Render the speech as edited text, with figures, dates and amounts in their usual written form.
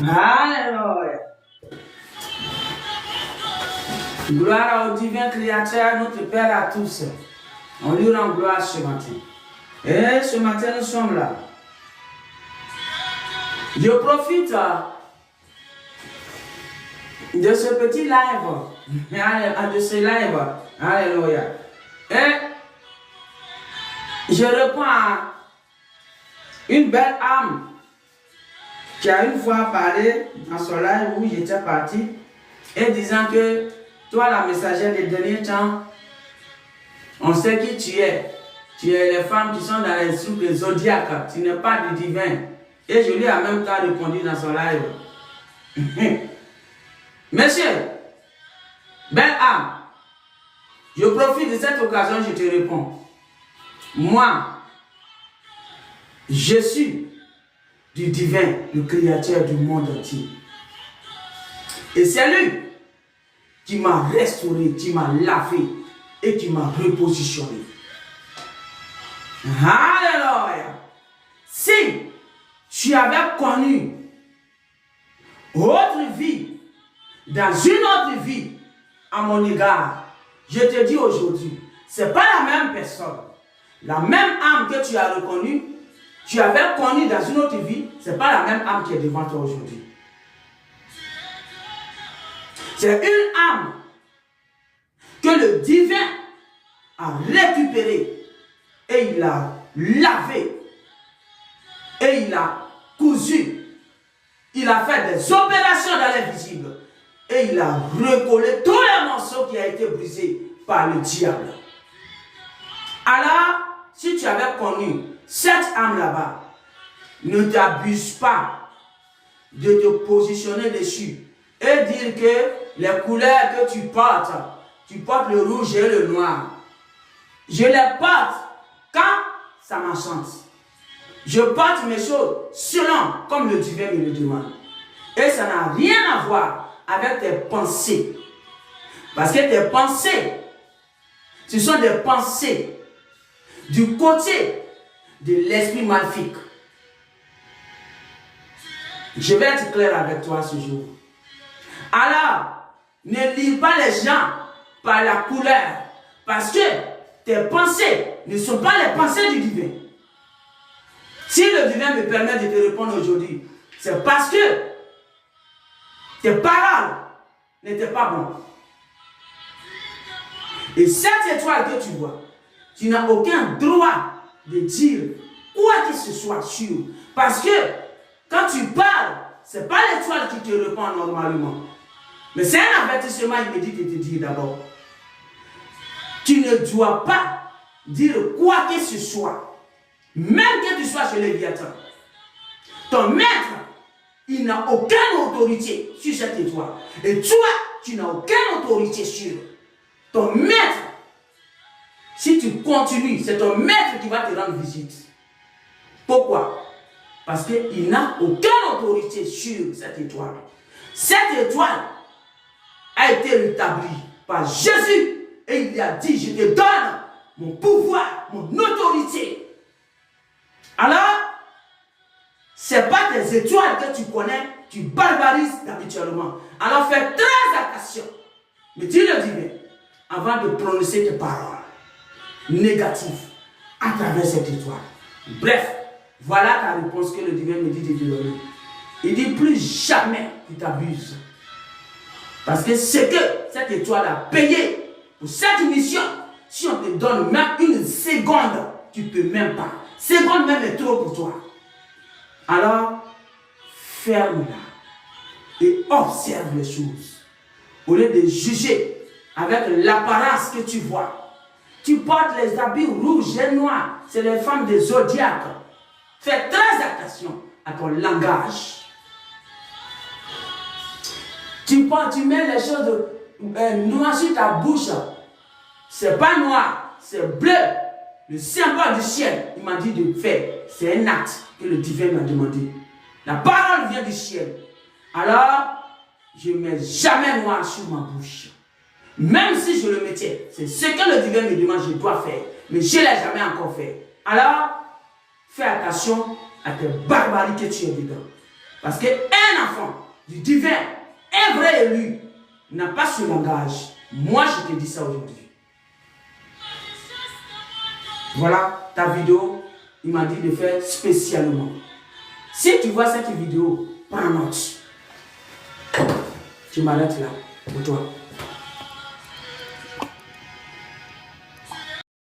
Alléluia. Gloire au divin Créateur, notre Père à tous. On lui rend gloire ce matin. Et ce matin, nous sommes là. Je profite de ce petit live, de ce live. Alléluia. Et je réponds à une belle âme qui a une fois parlé dans son live où j'étais parti et disant que toi, la messagère des derniers temps, on sait qui tu es. Tu es les femmes qui sont dans les trucs des zodiaques. Tu n'es pas du divin. Et je lui ai en même temps répondu dans son live. Monsieur, belle âme, je profite de cette occasion, je te réponds. Moi, je suis du divin, le créateur du monde entier. Et c'est lui qui m'a restauré, qui m'a lavé et qui m'a repositionné. Alléluia. Si tu avais connu autre vie, dans une autre vie, à mon égard, je te dis aujourd'hui, ce n'est pas la même personne. La même âme que tu as reconnue, tu avais connu dans une autre vie, ce n'est pas la même âme qui est devant toi aujourd'hui. C'est une âme que le divin a récupérée et il a lavé et il a cousu. Il a fait des opérations dans l'invisible et il a recollé tous les morceaux qui ont été brisés par le diable. Alors, si tu avais connu cette âme là-bas, ne t'abuse pas de te positionner dessus et dire que les couleurs que tu portes le rouge et le noir. Je les porte quand ça m'enchante. Je porte mes choses selon comme le divin me le demande. Et ça n'a rien à voir avec tes pensées. Parce que tes pensées, ce sont des pensées du côté de l'esprit maléfique. Je vais être clair avec toi ce jour. Alors, ne lis pas les gens par la couleur. Parce que tes pensées ne sont pas les pensées du divin. Si le divin me permet de te répondre aujourd'hui, c'est parce que tes paroles n'étaient pas bonnes. Et cette étoile que tu vois, tu n'as aucun droit de dire quoi que ce soit sur. Parce que quand tu parles, ce n'est pas l'étoile qui te répond normalement. Mais c'est un avertissement, il me dit de te dire d'abord. Tu ne dois pas dire quoi que ce soit. Même que tu sois chez les Léviathan. Ton maître, il n'a aucune autorité sur cette étoile. Et toi, tu n'as aucune autorité sur ton maître. Si tu continues, c'est ton maître qui va te rendre visite. Pourquoi? Parce qu'il n'a aucune autorité sur cette étoile. Cette étoile a été rétablie par Jésus. Et il a dit, je te donne mon pouvoir, mon autorité. Alors, ce n'est pas tes étoiles que tu connais, tu barbarises habituellement. Alors fais très attention. Mais dis le divin avant de prononcer tes paroles négatives à travers cette étoile. Bref, voilà ta réponse que le divin me dit de te donner. Il dit plus jamais tu t'abuses. Parce que c'est que cette étoile a payé pour cette mission. Si on te donne même une seconde, tu ne peux même pas. Seconde même est trop pour toi. Alors, ferme-la et observe les choses. Au lieu de juger avec l'apparence que tu vois, tu portes les habits rouges et noirs. C'est les femmes des zodiaques. Fais très attention à ton langage. Tu mets les choses noires sur ta bouche. C'est pas noir, c'est bleu. Le symbole du ciel, il m'a dit de faire. C'est un acte que le divin m'a demandé. La parole vient du ciel. Alors, je ne mets jamais noir sur ma bouche. Même si je le mettais, c'est ce que le divin me demande, je dois faire. Mais je ne l'ai jamais encore fait. Alors, fais attention à tes barbaries que tu es dedans. Parce qu'un enfant du divin, un vrai élu, n'a pas ce langage. Moi, je te dis ça aujourd'hui. Voilà ta vidéo. Il m'a dit de faire spécialement. Si tu vois cette vidéo, prends note. Tu m'arrêtes là pour toi.